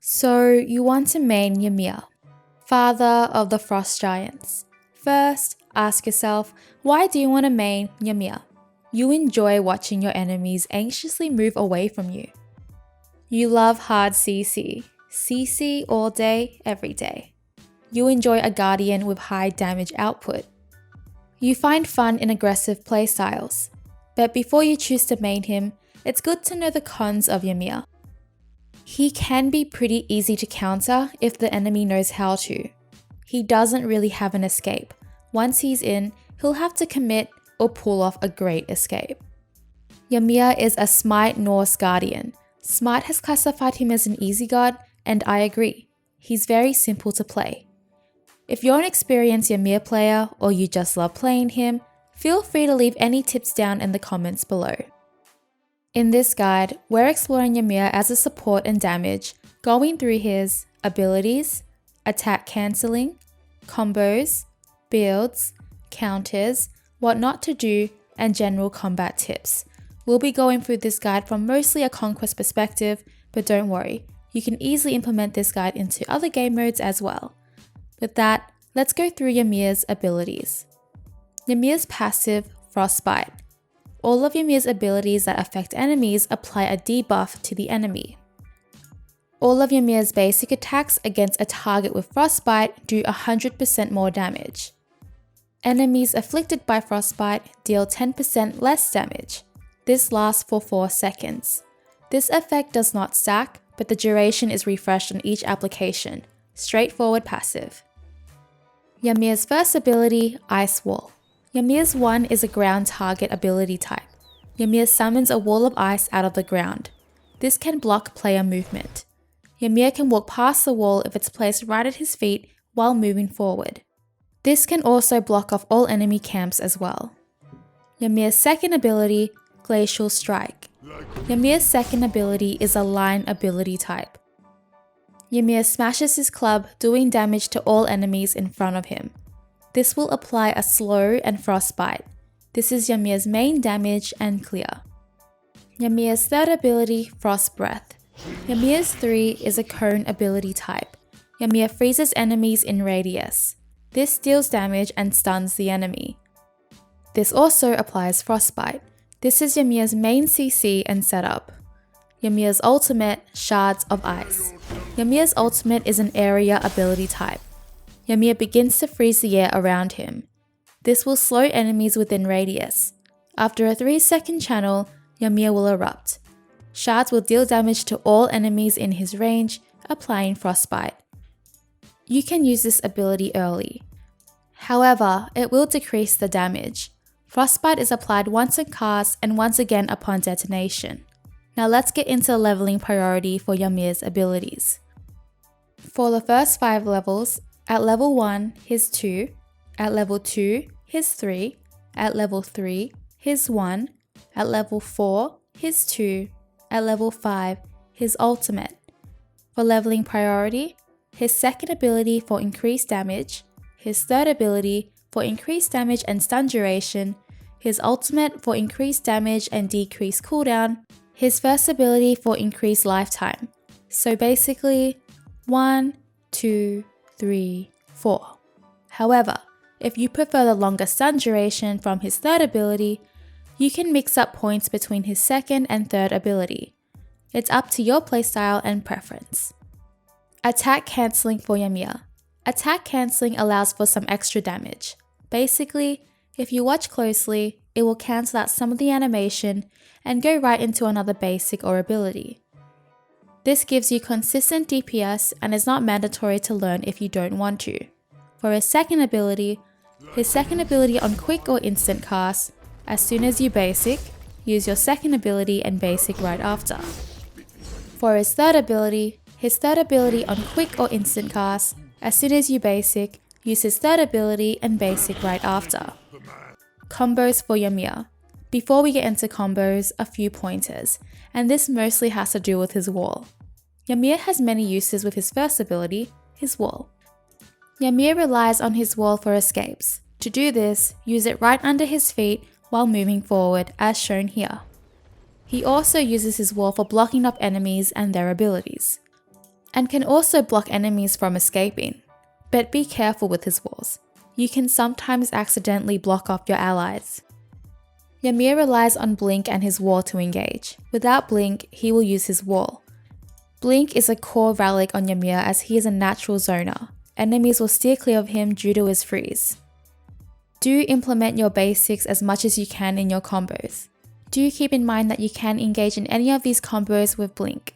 So you want to main Ymir, father of the frost giants. First, ask yourself, why do you want to main Ymir? You enjoy watching your enemies anxiously move away from you. You love hard CC. CC all day, every day. You enjoy a guardian with high damage output. You find fun in aggressive playstyles. But before you choose to main him, it's good to know the cons of Ymir. He can be pretty easy to counter if the enemy knows how to. He doesn't really have an escape. Once he's in, he'll have to commit or pull off a great escape. Ymir is a SMITE Norse Guardian. SMITE has classified him as an easy god, and I agree. He's very simple to play. If you're an experienced Ymir player or you just love playing him, feel free to leave any tips down in the comments below. In this guide, we're exploring Ymir as a support and damage, going through his abilities, attack cancelling, combos, builds, counters, what not to do, and general combat tips. We'll be going through this guide from mostly a Conquest perspective, but don't worry, you can easily implement this guide into other game modes as well. With that, let's go through Ymir's abilities. Ymir's passive, Frostbite. All of Ymir's abilities that affect enemies apply a debuff to the enemy. All of Ymir's basic attacks against a target with Frostbite do 100% more damage. Enemies afflicted by Frostbite deal 10% less damage. This lasts for 4 seconds. This effect does not stack, but the duration is refreshed on each application. Straightforward passive. Ymir's first ability, Ice Wall. Ymir's 1 is a ground target ability type. Ymir summons a wall of ice out of the ground. This can block player movement. Ymir can walk past the wall if it's placed right at his feet while moving forward. This can also block off all enemy camps as well. Ymir's second ability, Glacial Strike. Ymir's second ability is a line ability type. Ymir smashes his club, doing damage to all enemies in front of him. This will apply a slow and frostbite. This is Ymir's main damage and clear. Ymir's third ability, Frost Breath. Ymir's 3 is a cone ability type. Ymir freezes enemies in radius. This deals damage and stuns the enemy. This also applies Frostbite. This is Ymir's main CC and setup. Ymir's ultimate, Shards of Ice. Ymir's ultimate is an area ability type. Ymir begins to freeze the air around him. This will slow enemies within radius. After a 3-second channel, Ymir will erupt. Shards will deal damage to all enemies in his range, applying Frostbite. You can use this ability early. However, it will decrease the damage. Frostbite is applied once in cast and once again upon detonation. Now let's get into leveling priority for Ymir's abilities. For the first 5 levels, at level 1, his 2, at level 2, his 3, at level 3, his 1, at level 4, his 2, at level 5, his ultimate. For leveling priority, his second ability for increased damage, his third ability for increased damage and stun duration, his ultimate for increased damage and decreased cooldown, his first ability for increased lifetime. So basically, 1, 2, 3, 4. However, if you prefer the longer stun duration from his third ability, you can mix up points between his second and third ability. It's up to your playstyle and preference. Attack cancelling for Ymir. Attack cancelling allows for some extra damage. Basically, if you watch closely, it will cancel out some of the animation and go right into another basic or ability. This gives you consistent DPS and is not mandatory to learn if you don't want to. For his second ability on quick or instant cast, as soon as you basic, use your second ability and basic right after. For his third ability on quick or instant cast, as soon as you basic, use his third ability and basic right after. Combos for Ymir. Before we get into combos, a few pointers, and this mostly has to do with his wall. Ymir has many uses with his first ability, his wall. Ymir relies on his wall for escapes. To do this, use it right under his feet while moving forward, as shown here. He also uses his wall for blocking up enemies and their abilities. and can also block enemies from escaping. But be careful with his walls. You can sometimes accidentally block off your allies. Ymir relies on Blink and his wall to engage. Without Blink, he will use his wall. Blink is a core relic on Ymir as he is a natural zoner. Enemies will steer clear of him due to his freeze. Do implement your basics as much as you can in your combos. Do keep in mind that you can engage in any of these combos with Blink.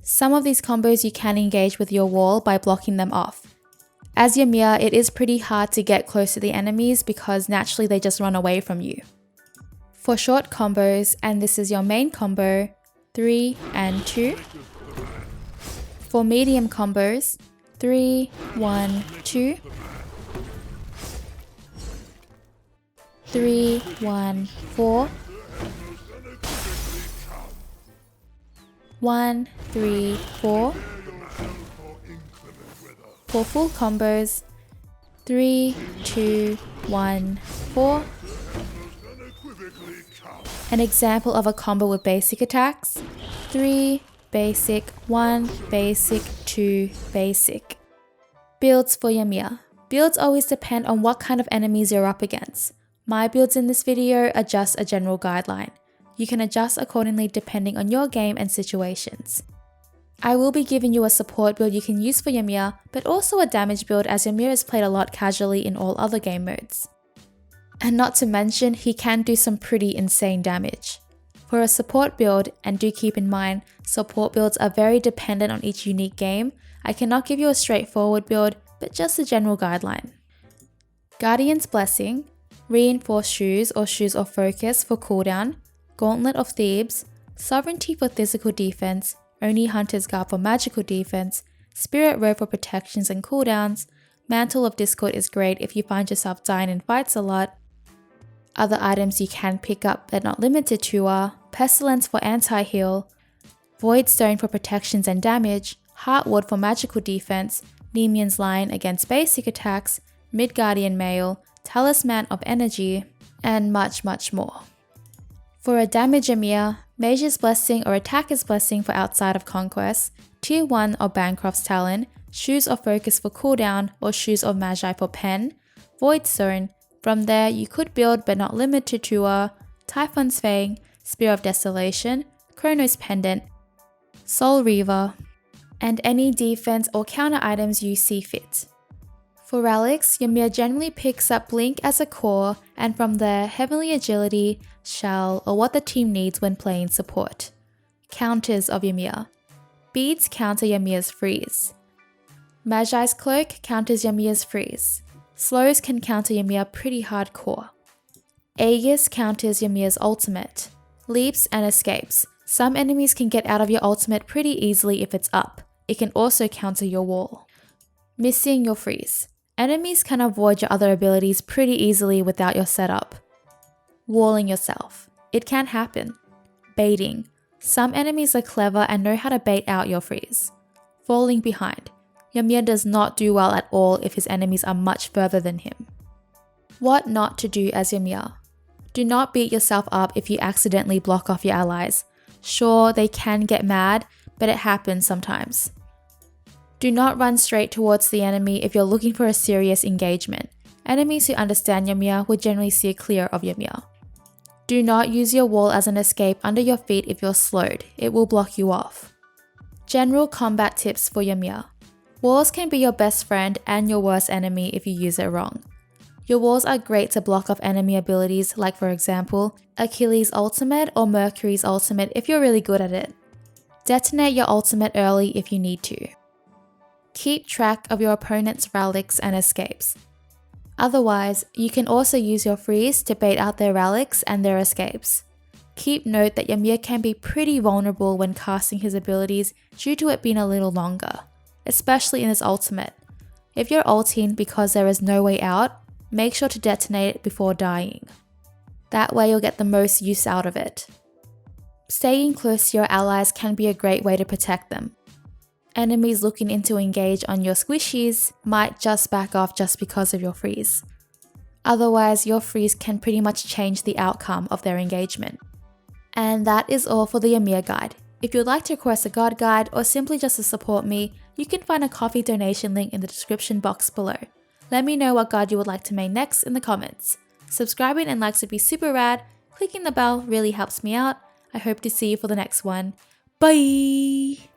Some of these combos you can engage with your wall by blocking them off. As Ymir, it is pretty hard to get close to the enemies because naturally they just run away from you. For short combos, and this is your main combo, 3 and 2. For medium combos, 3, 1, 2. 3, 1, 4. 1, 3, 4. For full combos, 3, 2, 1, 4. An example of a combo with basic attacks, 3, basic, 1, basic, 2, basic. Builds for Ymir. Builds always depend on what kind of enemies you're up against. My builds in this video are just a general guideline. You can adjust accordingly depending on your game and situations. I will be giving you a support build you can use for Ymir, but also a damage build as Ymir is played a lot casually in all other game modes. And not to mention, he can do some pretty insane damage. For a support build, and do keep in mind, support builds are very dependent on each unique game, I cannot give you a straightforward build, but just a general guideline. Guardian's Blessing, Reinforced Shoes or Shoes of Focus for cooldown, Gauntlet of Thebes, Sovereignty for physical defense, Oni Hunter's Garb for magical defense, Spirit Robe for protections and cooldowns, Mantle of Discord is great if you find yourself dying in fights a lot. Other items you can pick up but not limited to are Pestilence for anti-heal, Void Stone for protections and damage, Heartwood for magical defense, Nemean's Line against basic attacks, Midgardian Mail, Talisman of Energy, and much more. For a damage Ymir, Mage's Blessing or Attacker's Blessing for outside of Conquest, Tier 1 or Bancroft's Talon, Shoes of Focus for cooldown or Shoes of Magi for pen, Void Stone. From there, you could build but not limited to Typhon's Fang, Spear of Desolation, Chronos Pendant, Soul Reaver, and any defense or counter items you see fit. For relics, Ymir generally picks up Blink as a core, and from there, Heavenly Agility, Shell, or what the team needs when playing support. Counters of Ymir. Beads counter Ymir's freeze. Magi's Cloak counters Ymir's freeze. Slows can counter Ymir pretty hardcore. Aegis counters Ymir's ultimate. Leaps and escapes. Some enemies can get out of your ultimate pretty easily if it's up. It can also counter your wall. Missing your freeze. Enemies can avoid your other abilities pretty easily without your setup. Walling yourself. It can happen. Baiting. Some enemies are clever and know how to bait out your freeze. Falling behind. Ymir does not do well at all if his enemies are much further than him. What not to do as Ymir. Do not beat yourself up if you accidentally block off your allies. Sure, they can get mad, but it happens sometimes. Do not run straight towards the enemy if you're looking for a serious engagement. Enemies who understand Ymir will generally steer clear of Ymir. Do not use your wall as an escape under your feet if you're slowed, it will block you off. General combat tips for Ymir. Walls can be your best friend and your worst enemy if you use it wrong. Your walls are great to block off enemy abilities like, for example, Achilles' ultimate or Mercury's ultimate if you're really good at it. Detonate your ultimate early if you need to. Keep track of your opponent's relics and escapes. Otherwise, you can also use your freeze to bait out their relics and their escapes. Keep note that Ymir can be pretty vulnerable when casting his abilities due to it being a little longer, especially in his ultimate. If you're ulting because there is no way out, make sure to detonate it before dying. That way you'll get the most use out of it. Staying close to your allies can be a great way to protect them. Enemies looking in to engage on your squishies might just back off just because of your freeze. Otherwise, your freeze can pretty much change the outcome of their engagement. And that is all for the Ymir guide. If you'd like to request a god guide or simply just to support me, you can find a coffee donation link in the description box below. Let me know what god you would like to main next in the comments. Subscribing and likes would be super rad. Clicking the bell really helps me out. I hope to see you for the next one. Bye!